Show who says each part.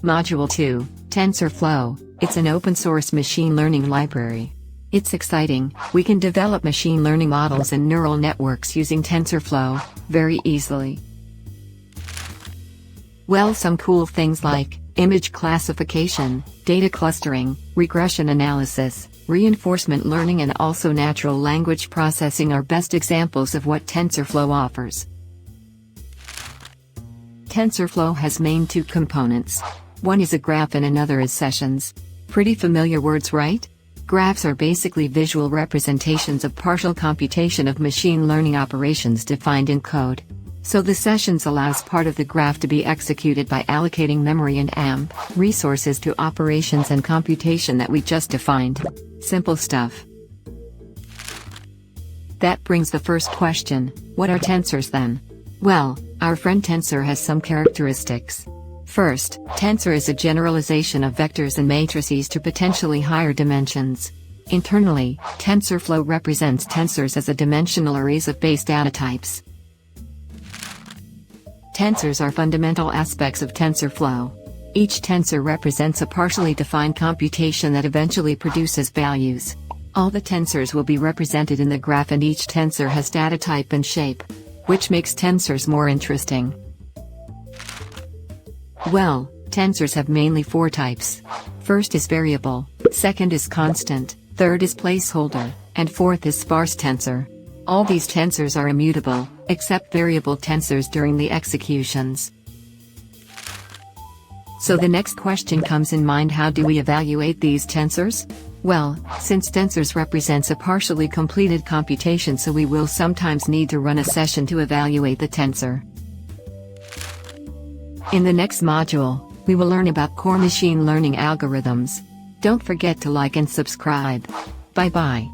Speaker 1: Module 2, TensorFlow. It's an open-source machine learning library. It's exciting. We can develop machine learning models and neural networks using TensorFlow very easily. Well, some cool things like image classification, data clustering, regression analysis, reinforcement learning, and also natural language processing are best examples of what TensorFlow offers. TensorFlow has main two components. One is a graph and another is sessions. Pretty familiar words, right? Graphs are basically visual representations of partial computation of machine learning operations defined in code. So the sessions allows part of the graph to be executed by allocating memory and AMP resources to operations and computation that we just defined. Simple stuff. That brings the first question: what are tensors then? Well, our friend tensor has some characteristics. First, tensor is a generalization of vectors and matrices to potentially higher dimensions. Internally, TensorFlow represents tensors as a dimensional arrays of base data types. Tensors are fundamental aspects of TensorFlow. Each tensor represents a partially defined computation that eventually produces values. All the tensors will be represented in the graph, and each tensor has data type and shape, which makes tensors more interesting. Well, tensors have mainly four types. First is variable, second is constant, third is placeholder, and fourth is sparse tensor. All these tensors are immutable, except variable tensors during the executions. So the next question comes in mind: how do we evaluate these tensors? Well, since tensors represents a partially completed computation, so we will sometimes need to run a session to evaluate the tensor. In the next module, we will learn about core machine learning algorithms. Don't forget to like and subscribe. Bye bye.